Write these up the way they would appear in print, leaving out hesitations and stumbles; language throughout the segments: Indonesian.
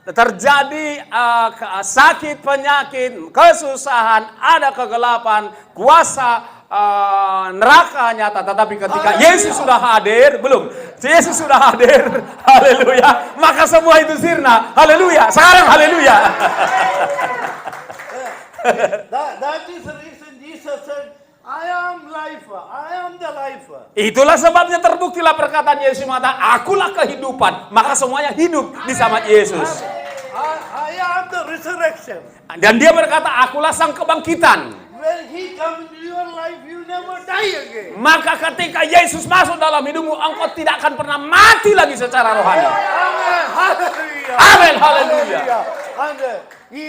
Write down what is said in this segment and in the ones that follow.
terjadi sakit, penyakit, kesusahan, ada kegelapan, kuasa neraka nyata. Tetapi ketika Yesus sudah hadir, belum, Yesus sudah hadir, haleluya, maka semua itu sirna, haleluya. Sekarang haleluya. That is the reason Jesus said, I am life, I am the life. Itulah sebabnya terbuktilah perkataan Yesus mengatakan, akulah kehidupan, maka semuanya hidup di sama Yesus. I am the resurrection. Dan dia berkata, akulah sang kebangkitan. When he comes into your life, you never die again. Maka ketika Yesus masuk dalam hidupmu, engkau tidak akan pernah mati lagi secara rohani. Amen. Hallelujah. Amen. Hallelujah. And he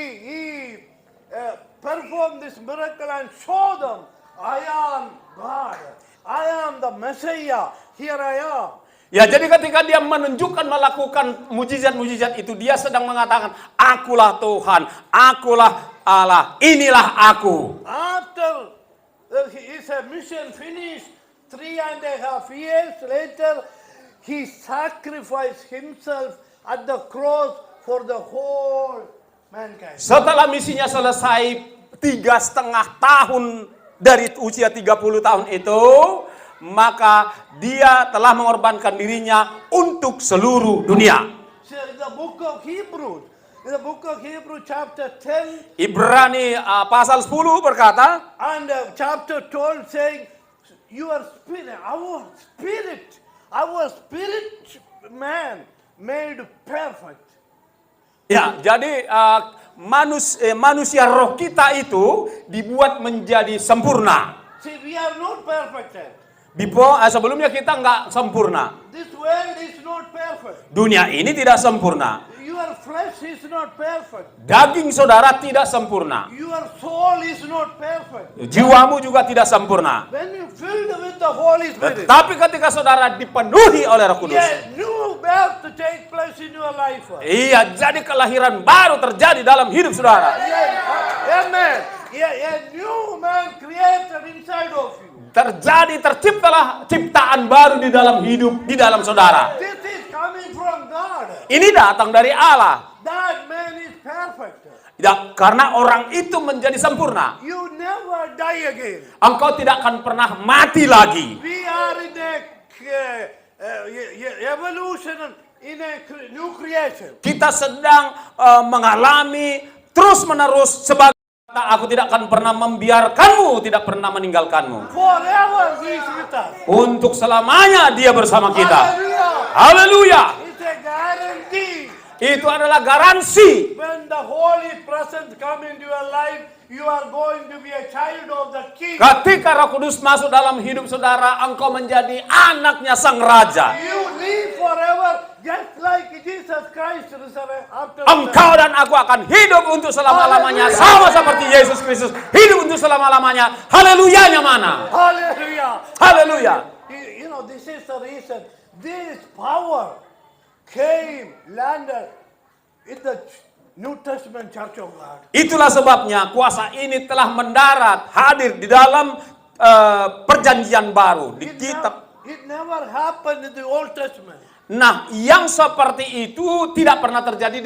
performed this miracle and show them, I am God. I am the Messiah. Here I am. Ya, jadi ketika dia menunjukkan, melakukan mujizat-mujizat itu, dia sedang mengatakan, akulah Tuhan, akulah Allah, inilah aku. After his mission finished, 3.5 years later, he sacrificed himself at the cross for the whole mankind. Setelah misinya selesai 3,5 tahun dari usia 30 tahun itu, maka dia telah mengorbankan dirinya untuk seluruh dunia. So in the book of Hebrews chapter 10 Ibrani pasal 10 berkata, and chapter 12 saying, our spirit man made perfect. Ya, jadi manusia roh kita itu dibuat menjadi sempurna. See, we are not perfect. Sebelumnya kita nggak sempurna. This world is not perfect. Dunia ini tidak sempurna. Your flesh is not perfect. Daging saudara tidak sempurna. Your soul is not perfect. Jiwamu juga tidak sempurna. When you filled with the Holy Spirit, Tapi ketika saudara dipenuhi oleh Roh Kudus, new birth to take place in your life. iya, jadi kelahiran baru terjadi dalam hidup saudara. Amen. A new man created inside of you. Terciptalah ciptaan baru di dalam hidup, di dalam saudara. This is coming from God. Ini datang dari Allah. That man is perfect. Ya, karena orang itu menjadi sempurna. You never die again. Engkau tidak akan pernah mati lagi. We are in a evolution, in a new creation. Kita sedang mengalami terus-menerus sebagai aku tidak akan pernah membiarkanmu, tidak pernah meninggalkanmu. Forever he is with us. Untuk selamanya dia bersama kita. Hallelujah. Haleluya. It's a guarantee. Itu adalah garansi. When the Holy Presence come into your life, you are going to be a child of the King. Ketika Roh Kudus masuk dalam hidup saudara, engkau menjadi anaknya Sang Raja. You live forever, just like Jesus Christ after. Engkau dan aku akan hidup untuk selama-lamanya, sama seperti Yesus Kristus hidup untuk selama-lamanya. Haleluyanya mana? Hallelujah. Haleluya. You know, this is the reason. This power came, landed in the New Testament Church of God. Itulah sebabnya kuasa ini telah mendarat, hadir di dalam perjanjian baru, di kitab. It never happened in the Old Testament. Nah, yang seperti itu tidak pernah terjadi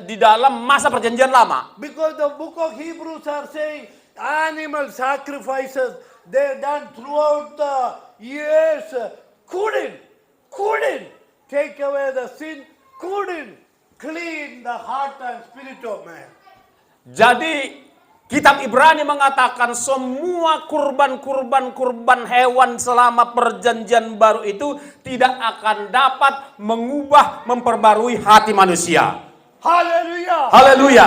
di dalam masa perjanjian lama. Because the book of Hebrews are saying animal sacrifices they done throughout the years couldn't take away the sin, couldn't clean the heart and spirit of man. Jadi kitab Ibrani mengatakan semua kurban hewan selama perjanjian baru itu tidak akan dapat mengubah, memperbarui hati manusia. Hallelujah. Haleluya.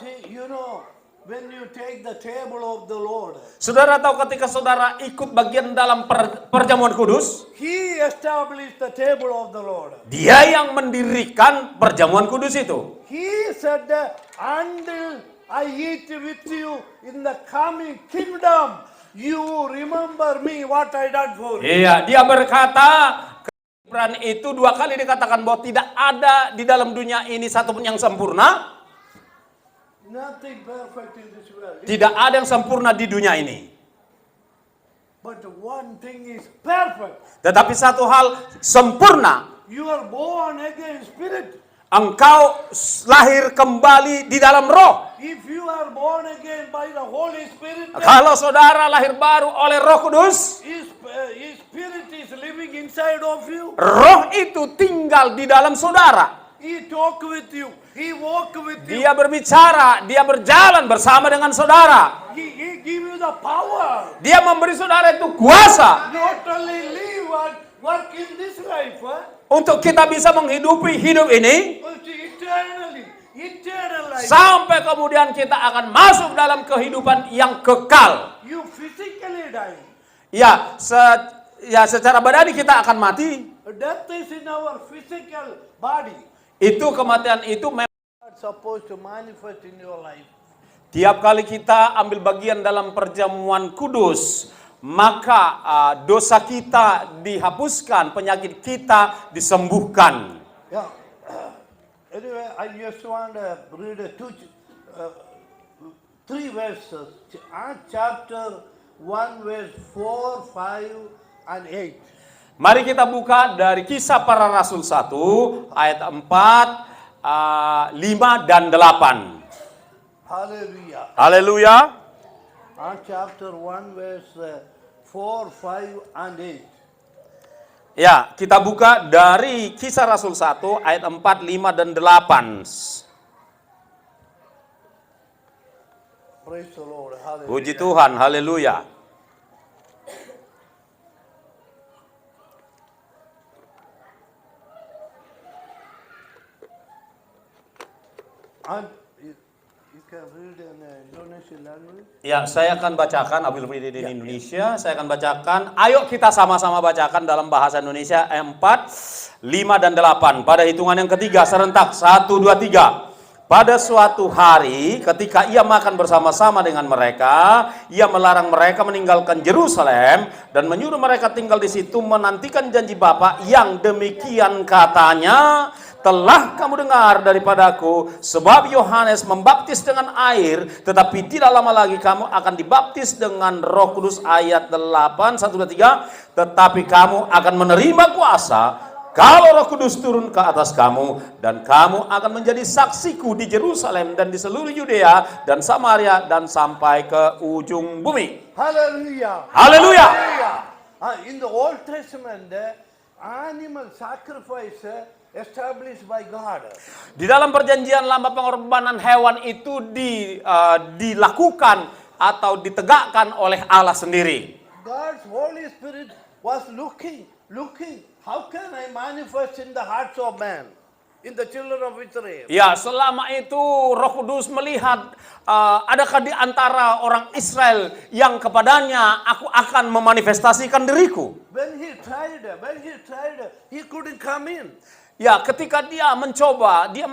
See, you know, when you take the table of the Lord, Saudara tahu ketika saudara ikut bagian dalam perjamuan kudus, He established the table of the Lord. Dia yang mendirikan perjamuan kudus itu. He said that until I eat with you in the coming kingdom, you remember me what I done for you. Iya, dia berkata, Ibrani itu 2 kali dikatakan bahwa tidak ada di dalam dunia ini satupun yang sempurna. Nothing perfect in this world. Tidak ada yang sempurna di dunia ini. But one thing is perfect. Tetapi satu hal sempurna. You are born again spirit. engkau lahir kembali di dalam roh. If you are born again by the Holy Spirit, Kalau saudara lahir baru oleh Roh Kudus, His Spirit is living inside of you. roh itu tinggal di dalam saudara. He talk with you. He walk with you. Dia berbicara, dia berjalan bersama dengan saudara. He give you the power. Dia memberi saudara itu kuasa Not only live and work in this life, untuk kita bisa menghidupi hidup ini but eternally, eternal life. sampai kemudian kita akan masuk dalam kehidupan yang kekal. You physically die. Ya, secara badani kita akan mati. Death is in our physical body. Itu kematian itu memang Not supposed to manifest in your life. tiap kali kita ambil bagian dalam perjamuan kudus, maka dosa kita dihapuskan, penyakit kita disembuhkan. Yeah. Anyway, I just want to read three verses. Chapter 1, verse 4, 5, and 8. Mari kita buka dari Kisah Para Rasul 1 ayat 4, 5 dan 8. Hallelujah. Haleluya. Chapter 1, verse 4, 5, and 8. Ya, kita buka dari Kisah Rasul 1 ayat 4, 5 dan 8. Praise the Lord. Hallelujah. Puji Tuhan, haleluya. And you can read in Indonesian language. Ya, saya akan bacakan, I will read it in Indonesia. Saya akan bacakan, ayo kita sama-sama bacakan dalam bahasa Indonesia 4, 5 dan 8. Pada hitungan yang ketiga, serentak, 1, 2, 3. Pada suatu hari, ketika ia makan bersama-sama dengan mereka, ia melarang mereka meninggalkan Yerusalem dan menyuruh mereka tinggal di situ menantikan janji Bapa yang demikian katanya, telah kamu dengar daripadaku, sebab Yohanes membaptis dengan air, tetapi tidak lama lagi kamu akan dibaptis dengan Roh Kudus. Ayat 8, 1, 2, 3. Tetapi kamu akan menerima kuasa kalau Roh Kudus turun ke atas kamu, dan kamu akan menjadi saksiku di Yerusalem dan di seluruh Yudea dan Samaria dan sampai ke ujung bumi. Hallelujah. Haleluya. In the Old Testament, animal sacrifice established by God. Di dalam perjanjian lama pengorbanan hewan itu dilakukan atau ditegakkan oleh Allah sendiri. God's Holy Spirit was looking. How can I manifest in the hearts of man, in the children of Israel? Ya, selama itu Roh Kudus melihat adakah di antara orang Israel yang kepadanya aku akan memanifestasikan diriku. When he tried, he couldn't come in. Ya, ketika dia mencoba, dia